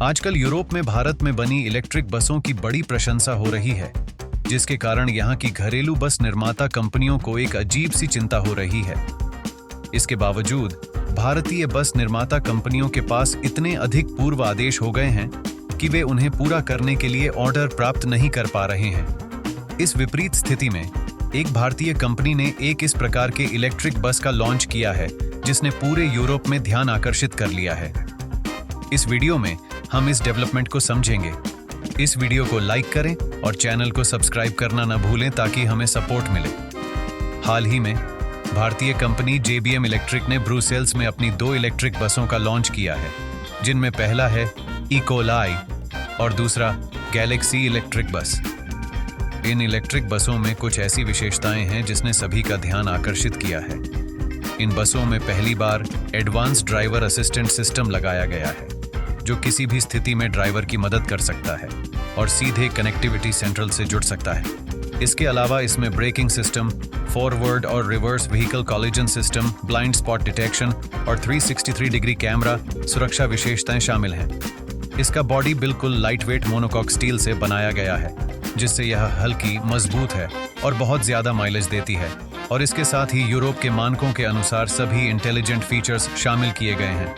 आजकल यूरोप में भारत में बनी इलेक्ट्रिक बसों की बड़ी प्रशंसा हो रही है, जिसके कारण यहाँ की घरेलू बस निर्माता कंपनियों को एक अजीब सी चिंता हो रही है। इसके बावजूद भारतीय बस निर्माता कंपनियों के पास इतने अधिक पूर्व आदेश हो गए हैं कि वे उन्हें पूरा करने के लिए ऑर्डर प्राप्त नहीं कर पा रहे हैं। इस विपरीत स्थिति में एक भारतीय कंपनी ने एक इस प्रकार के इलेक्ट्रिक बस का लॉन्च किया है, जिसने पूरे यूरोप में ध्यान आकर्षित कर लिया है। इस वीडियो में हम इस डेवलपमेंट को समझेंगे। इस वीडियो को लाइक करें और चैनल को सब्सक्राइब करना न भूलें ताकि हमें सपोर्ट मिले। हाल ही में भारतीय कंपनी JBM इलेक्ट्रिक ने ब्रुसेल्स में अपनी 2 इलेक्ट्रिक बसों का लॉन्च किया है, जिनमें पहला है इकोलाई और दूसरा गैलेक्सी इलेक्ट्रिक बस। इन इलेक्ट्रिक बसों में कुछ ऐसी विशेषताएं हैं जिसने सभी का ध्यान आकर्षित किया है। इन बसों में पहली बार एडवांस ड्राइवर असिस्टेंट सिस्टम लगाया गया है, जो किसी भी स्थिति में ड्राइवर की मदद कर सकता है और सीधे कनेक्टिविटी सेंट्रल से जुड़ सकता है। इसके अलावा इसमें ब्रेकिंग सिस्टम, फॉरवर्ड और reverse vehicle collision system, blind spot detection और 363 डिग्री कैमरा सुरक्षा विशेषताएं शामिल हैं। इसका बॉडी बिल्कुल लाइटवेट मोनोकॉक स्टील से बनाया गया है, जिससे यह हल्की, मजबूत है और बहुत ज्यादा माइलेज देती है। और इसके साथ ही यूरोप के मानकों के अनुसार सभी इंटेलिजेंट फीचर्स शामिल किए गए हैं।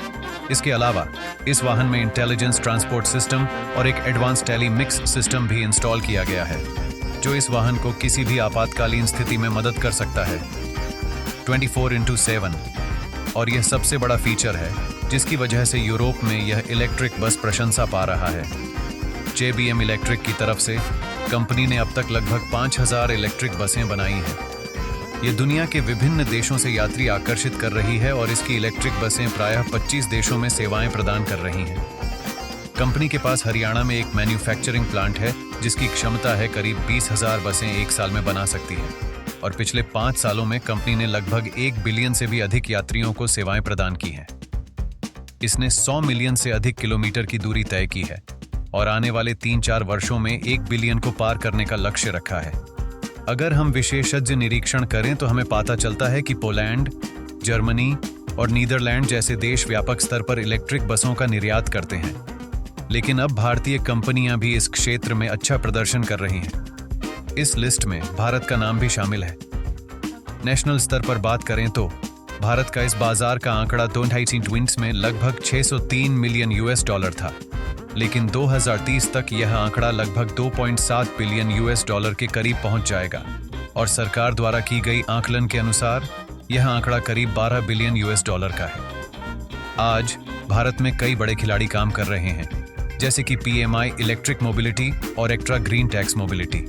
इसके अलावा इस वाहन में इंटेलिजेंस ट्रांसपोर्ट सिस्टम और एक एडवांस टेली मिक्स सिस्टम भी इंस्टॉल किया गया है, जो इस वाहन को किसी भी आपातकालीन स्थिति में मदद कर सकता है 24/7। और यह सबसे बड़ा फीचर है जिसकी वजह से यूरोप में यह इलेक्ट्रिक बस प्रशंसा पा रहा है। JBM इलेक्ट्रिक की तरफ से कंपनी ने अब तक लगभग 5000 इलेक्ट्रिक बसें बनाई हैं। ये दुनिया के विभिन्न देशों से यात्री आकर्षित कर रही है और इसकी इलेक्ट्रिक बसें प्रायः 25 देशों में सेवाएं प्रदान कर रही हैं। कंपनी के पास हरियाणा में एक मैन्युफैक्चरिंग प्लांट है, जिसकी क्षमता है करीब 20,000 बसें एक साल में बना सकती है। और पिछले 5 सालों में कंपनी ने लगभग 1 बिलियन से भी अधिक यात्रियों को सेवाएं प्रदान की हैं। इसने 100 मिलियन से अधिक किलोमीटर की दूरी तय की है और आने वाले 3-4 वर्षों में 1 बिलियन को पार करने का लक्ष्य रखा है। अगर हम विशेषज्ञ निरीक्षण करें तो हमें पता चलता है कि पोलैंड, जर्मनी और नीदरलैंड जैसे देश व्यापक स्तर पर इलेक्ट्रिक बसों का निर्यात करते हैं। लेकिन अब भारतीय कंपनियां भी इस क्षेत्र में अच्छा प्रदर्शन कर रही हैं। इस लिस्ट में भारत का नाम भी शामिल है। नेशनल स्तर पर बात करें तो भारत का इस बाजार का आंकड़ा 2022 में लगभग $603 मिलियन था, लेकिन 2030 तक यह आंकड़ा लगभग $2.7 बिलियन के करीब पहुंच जाएगा। और सरकार द्वारा की गई आकलन के अनुसार यह आंकड़ा करीब $12 बिलियन का है। आज भारत में कई बड़े खिलाड़ी काम कर रहे हैं, जैसे कि PMI इलेक्ट्रिक मोबिलिटी और extra green tax mobility.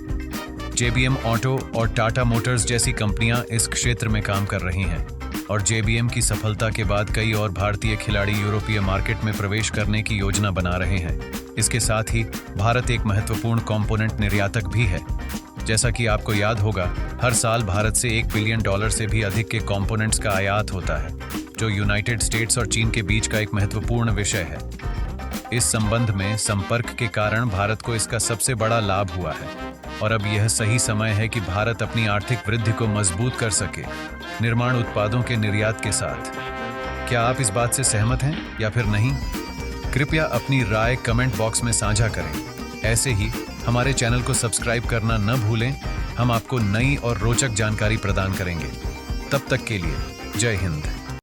JBM auto और टाटा मोटर्स जैसी कंपनियां इस क्षेत्र में काम कर रही हैं। और JBM की सफलता के बाद कई और भारतीय खिलाड़ी यूरोपीय मार्केट में प्रवेश करने की योजना बना रहे हैं। इसके साथ ही भारत एक महत्वपूर्ण कंपोनेंट निर्यातक भी है। जैसा कि आपको याद होगा, हर साल भारत से $1 बिलियन से भी अधिक के कंपोनेंट्स का आयात होता है, जो यूनाइटेड स्टेट्स और चीन के बीच का एक महत्वपूर्ण विषय है। इस संबंध में संपर्क के कारण भारत को इसका सबसे बड़ा लाभ हुआ है और अब यह सही समय है कि भारत अपनी आर्थिक वृद्धि को मजबूत कर सके निर्माण उत्पादों के निर्यात के साथ। क्या आप इस बात से सहमत हैं या फिर नहीं? कृपया अपनी राय कमेंट बॉक्स में साझा करें। ऐसे ही हमारे चैनल को सब्सक्राइब करना न भूलें। हम आपको नई और रोचक जानकारी प्रदान करेंगे। तब तक के लिए जय हिंद।